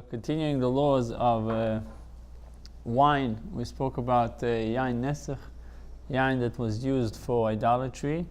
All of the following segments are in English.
continuing the laws of wine. We spoke about yain nesach, yain that was used for idolatry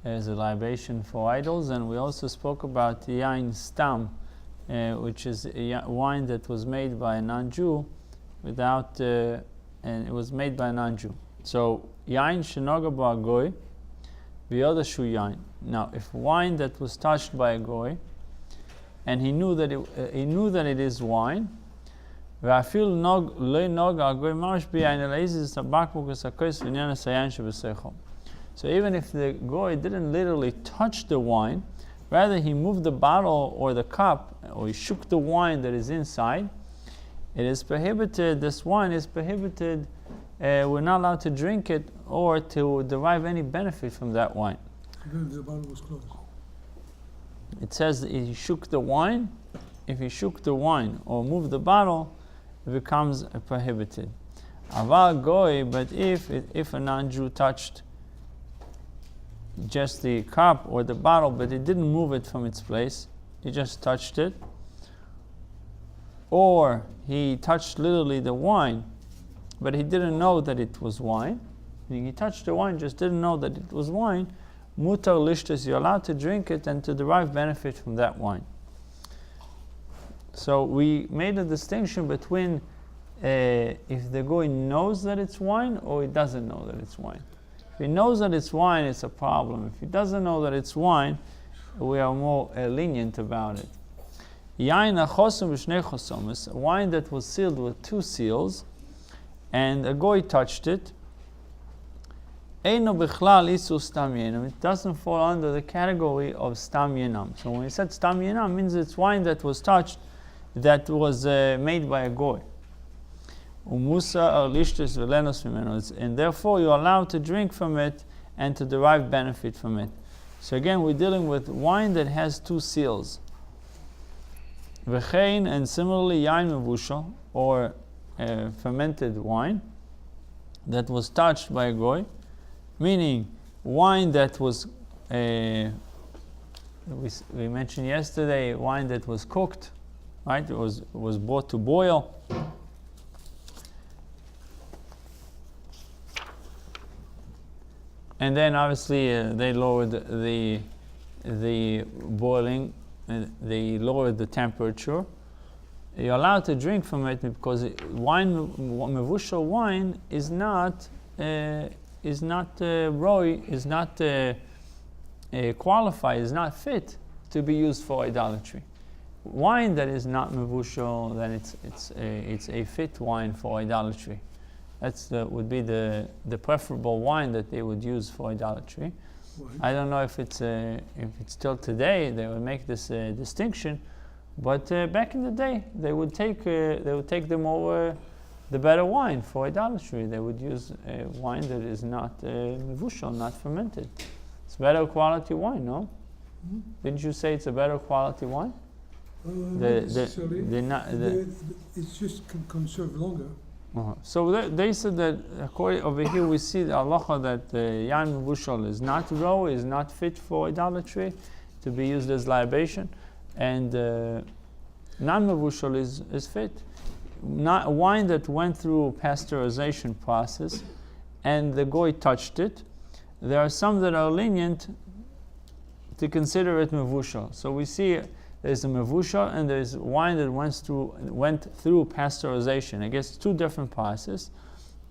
as a libation for idols, and we also spoke about yain stam, which is wine that was made by a non-Jew without, and it was made by a non-Jew. So yain shenoga ba'agoy v'yoda shu yain. Now, if wine that was touched by a goy, and he knew that it is wine, so even if the goy didn't literally touch the wine, rather he moved the bottle or the cup, or he shook the wine that is inside, it is prohibited, this wine is prohibited, we're not allowed to drink it or to derive any benefit from that wine. The bottle was closed. It says that he shook the wine. If he shook the wine or moved the bottle, it becomes prohibited. Aval goy, but if a non-Jew touched just the cup or the bottle, but he didn't move it from its place, he just touched it, or he touched literally the wine, but he didn't know that it was wine. He touched the wine, just didn't know that it was wine. Mutar lishtas, you're allowed to drink it and to derive benefit from that wine. So we made a distinction between if the goy knows that it's wine or he doesn't know that it's wine. If he knows that it's wine, it's a problem. If he doesn't know that it's wine, we are more lenient about it. Yain achosum v'shnei chosom is a wine that was sealed with 2 seals, and a goy touched it. Eino bichlal isu stam yenam. It doesn't fall under the category of stam yenam. So when he said stam yenam, means it's wine that was touched, that was made by a goy. Umusa ar lishtes v'lenos mimeno. And therefore you're allowed to drink from it and to derive benefit from it. So again, we're dealing with wine that has 2 seals. V'chein, and similarly yain mevushal, or fermented wine that was touched by a goy. Meaning, wine that was, we mentioned yesterday, wine that was cooked, right? It was brought to boil. And then obviously they lowered the boiling, they lowered the temperature. You're allowed to drink from it because mevushal wine is not qualified, is not fit to be used for idolatry. Wine that is not mevushal, then it's a fit wine for idolatry. Would be the preferable wine that they would use for idolatry. Why? I don't know if it's still today they would make this distinction, but back in the day they would take the better wine for idolatry. They would use wine that is not mevushal, not fermented. It's better quality wine, no? Mm-hmm. Didn't you say it's a better quality wine? It's just can conserve longer. Uh-huh. So they said that according over here we see the halacha that yain mevushal is not raw, is not fit for idolatry to be used as libation, and non-mevushal is fit. Not wine that went through pasteurization process and the goy touched it. There are some that are lenient to consider it mevushal. So we see there's a mevushal and there's wine that went through pasteurization. I guess 2 different processes.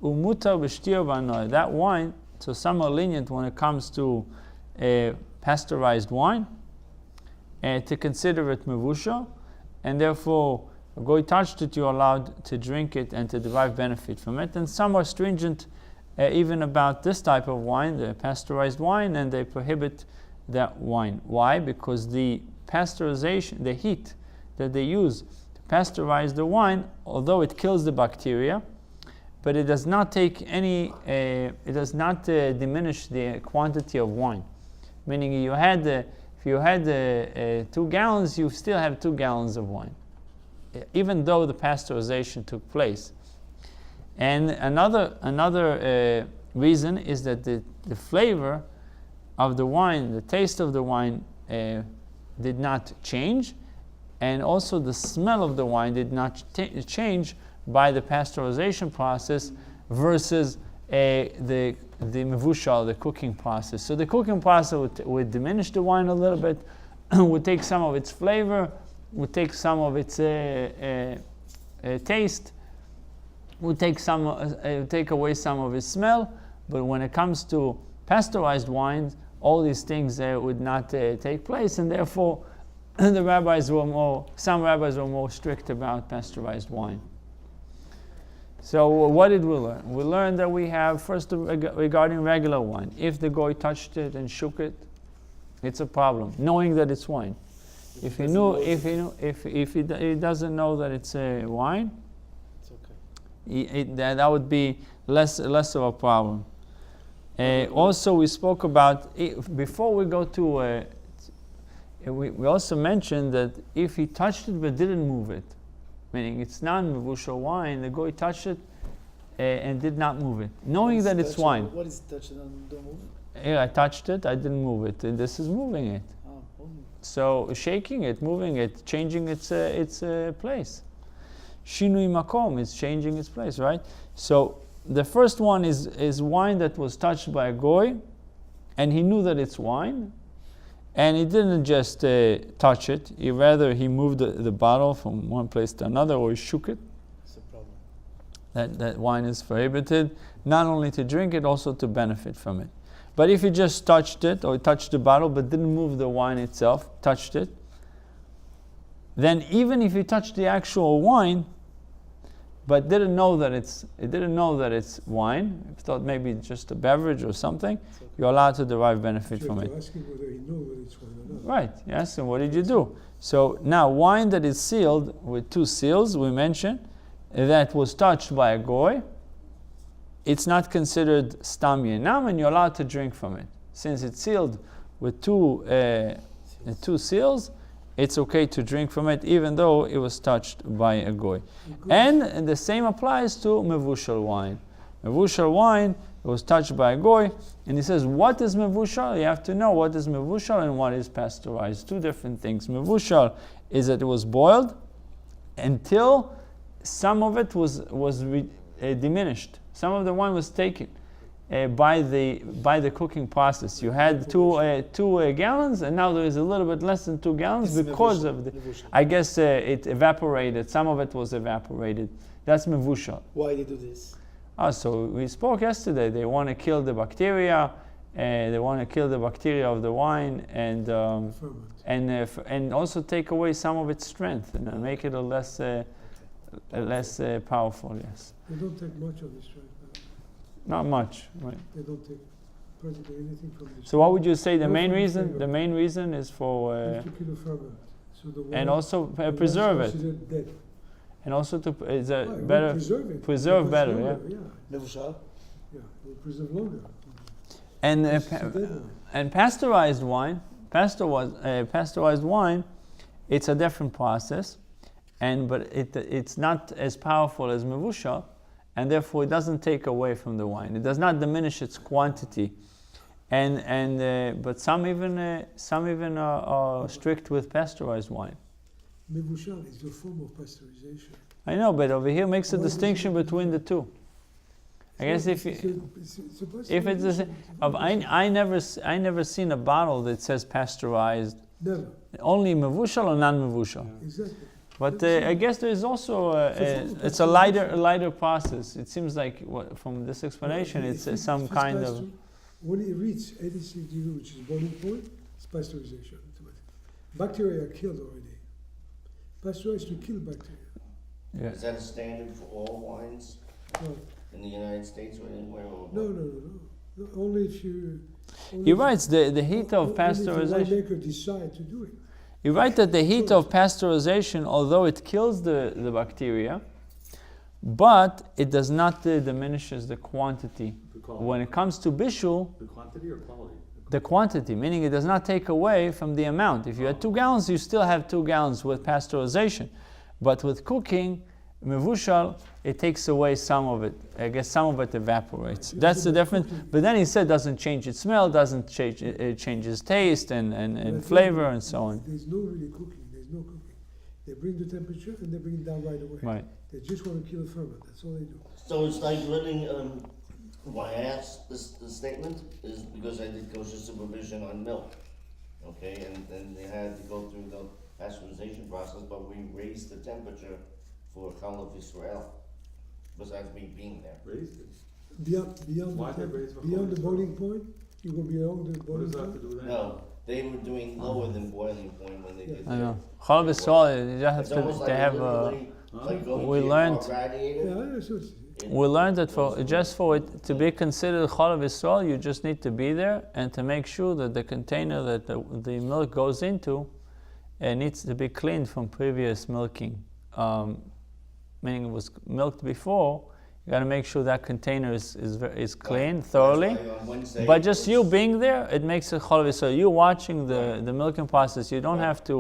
Umuta b'shtir b'anoy. That wine, so some are lenient when it comes to pasteurized wine, and to consider it mevushal, and therefore a goy touched it, you're allowed to drink it and to derive benefit from it. And some are stringent even about this type of wine, the pasteurized wine, and they prohibit that wine. Why? Because the pasteurization, the heat that they use to pasteurize the wine, although it kills the bacteria, but it does not take any, it does not diminish the quantity of wine. Meaning if you had 2 gallons, you still have 2 gallons of wine, even though the pasteurization took place. And another reason is that the flavor of the wine, the taste of the wine did not change, and also the smell of the wine did not change by the pasteurization process versus the mevushal, the cooking process. So the cooking process would diminish the wine a little bit, would take some of its flavor, would take some of its taste, would take away some of its smell. But when it comes to pasteurized wines, all these things would not take place, and therefore some rabbis were more strict about pasteurized wine. So what did we learn? We learned that we have, first regarding regular wine, if the goy touched it and shook it, it's a problem, knowing that it's wine. If he doesn't know that it's wine, It's okay. that would be less of a problem. Also, we spoke about, before we go to, we also mentioned that if he touched it but didn't move it, meaning it's non-mevushal wine, the goy touched it and did not move it, knowing that it's wine. What is touching and don't move it? Here, I touched it, I didn't move it, and this is moving it. So shaking it, moving it, changing its place. Shinui makom is changing its place, right? So the first one is wine that was touched by a goy, and he knew that it's wine, and he didn't just touch it. He moved the bottle from one place to another, or he shook it. It's a problem. That wine is prohibited, not only to drink it, also to benefit from it. But if he just touched it, or he touched the bottle but didn't move the wine itself, touched it, then even if he touched the actual wine, but didn't know that it's wine, he thought maybe just a beverage or something, Okay. you're allowed to derive benefit from it. Asking whether he knows whether it's wine or not. Right, yes, and what did you do? So now, wine that is sealed with 2 seals, we mentioned, that was touched by a goy, it's not considered stam yenam, and you're allowed to drink from it. Since it's sealed with 2 seals, it's okay to drink from it, even though it was touched by a goy. And the same applies to mevushal wine. Mevushal wine, it was touched by a goy, and he says, what is mevushal? You have to know what is mevushal and what is pasteurized. 2 different things. Mevushal is that it was boiled until some of it was diminished. Some of the wine was taken by the cooking process. You had two gallons, and now there is a little bit less than 2 gallons because of the. I guess it evaporated. Some of it was evaporated. That's mevushal. Why they do this? So we spoke yesterday. They want to kill the bacteria. They want to kill the bacteria of the wine and also take away some of its strength and make it a less powerful. Yes. They don't take much of this, right? Not much, right? They don't take practically anything from this. So what would you say the main From the reason? finger. The main reason is for To kill the ferment. So the and wine- also the wine is preserve it, considered dead. and also to is a Right, better preserve it. preserve Because better, longer, yeah. Mevushal? Yeah, it will preserve longer. and It's a dead wine. and pasteurized wine, pasteurized wine, it's a different process, but it's not as powerful as mevushal, and therefore it doesn't take away from the wine. It does not diminish its quantity, but some even are strict with pasteurized wine. Mevushal is a form of pasteurization. I know, but over here makes a Why distinction was it- between the two. I guess if It's you, a if it's the same, I never seen a bottle that says pasteurized. Never, Only mevushal or non-mevushal. exactly. But I guess there is also it's a lighter process. It seems like from this explanation, it's some kind of. When it reaches 86 degrees, which is boiling point, it's pasteurization. Bacteria are killed already. Pasteurized to kill bacteria. Yeah. Is that a standard for all wines No, in the United States or anywhere? Or no. Only if you. He writes the heat of Only if the pasteurization. winemaker decide to do it. You write that the heat of pasteurization, although it kills the bacteria, but it does not diminishes the quantity. When it comes to bishul, The quantity or quality? the quantity, meaning it does not take away from the amount. If you had 2 gallons, you still have 2 gallons with pasteurization. But with cooking, mevushal, it takes away some of it. I guess some of it evaporates. That's the difference. But then he said doesn't change its smell, doesn't change it changes taste and flavor and so on. There's no really cooking. There's no cooking. They bring the temperature and they bring it down right away. Right. They just want to kill the ferment. That's all they do. So it's like letting, why I asked the statement is because I did kosher supervision on milk. Okay, and then they had to go through the pasteurization process, but we raised the temperature for Chalav Israel, besides me being there. Raised it. Beyond Why the they raise for beyond the cholesterol? boiling point, you go beyond the What boiling does that have point. to do with that? No, they were doing lower than boiling point when they did I their. know. Chalav Yisrael, you just It's have almost to, like they have literally, like going we to your learned- car radiator. Yeah, I see what you it- we learned that for just for it to be considered Chalav Yisrael, you just need to be there and to make sure that the container that the milk goes into needs to be cleaned from previous milking. Meaning it was milked before, you got to make sure that container is clean thoroughly. That's why on Wednesday But just you it's- being there, it makes it Chalav Yisrael. You watching the milking process, you don't have to.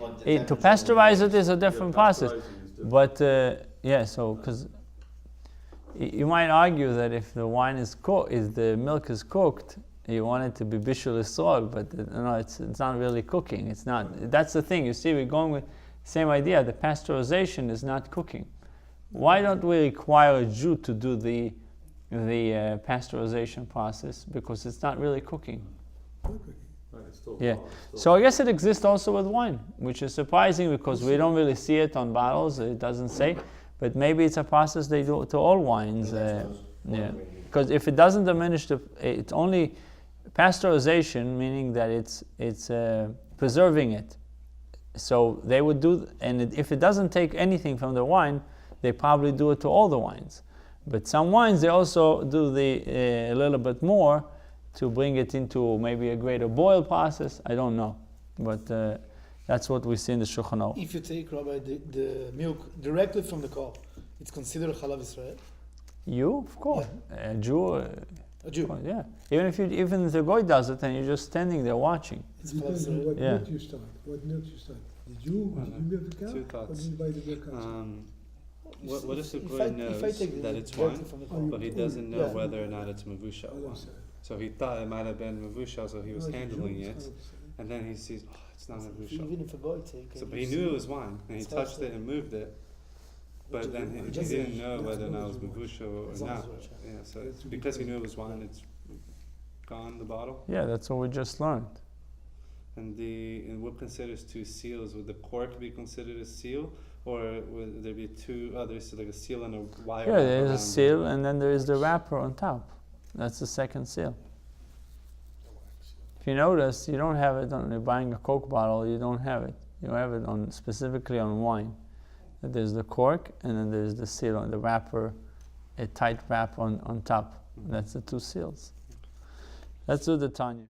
but the To temperature pasteurize it was is a different process. Pasteurizing is different. But yeah, so because you might argue that if the wine is cooked, if the milk is cooked, you want it to be bishul yisrael, but no, it's not really cooking. It's not. That's the thing. You see, we're going with same idea. The pasteurization is not cooking. Why don't we require a Jew to do the pasteurization process? Because it's not really cooking. Okay. Right, it's still Yeah. raw, it's still- So I guess it exists also with wine, which is surprising because we don't really see it on bottles. It doesn't say, but maybe it's a process they do to all wines. That's what I was Yeah, wondering. because if it doesn't diminish it's only pasteurization, meaning that it's preserving it. So they would do, and if it doesn't take anything from the wine, they probably do it to all the wines. But some wines they also do a little bit more to bring it into maybe a greater boil process. I don't know, but that's what we see in the Shulchan Aruch. If you take, Rabbi, the milk directly from the cow, it's considered Chalav Israel? You, of course, a Jew. A Jew. Well, yeah, even if the goy does it and you're just standing there watching. It's It Chalav depends on Israel. what Yeah. milk you start. What milk you start. Did you milk the cow? Two Or thoughts. did you buy the milk outside? What if the If boy I knows take the that it's directly wine, from the Oh, cow, you- but he doesn't know Yeah. whether or not it's mavushal I wine? don't say. So he thought it might have been mavushal, so he was Oh, it's handling Jew, it, it's 100%. and then he sees, oh, it's not mavushal. even if a boy take So, but he knew it was wine, and he It's touched also- it and moved it, but then he Just- didn't know that's whether or not it was what it was. mavushal As or long not. as it's Yeah, so That's what because he it knew it was. was wine, it's gone, the bottle. Yeah, that's what we just learned. And what considers two seals? Would the cork be considered a seal, or would there be two others, like a seal and a wire? Yeah, wrap there is a around seal, and then there is the wrapper on top. That's the second seal. If you notice, you don't have it on. You're buying a Coke bottle. You don't have it. You have it on specifically on wine. There's the cork, and then there's the seal on the wrapper, a tight wrap on top. That's the two seals. Let's do the Tanya.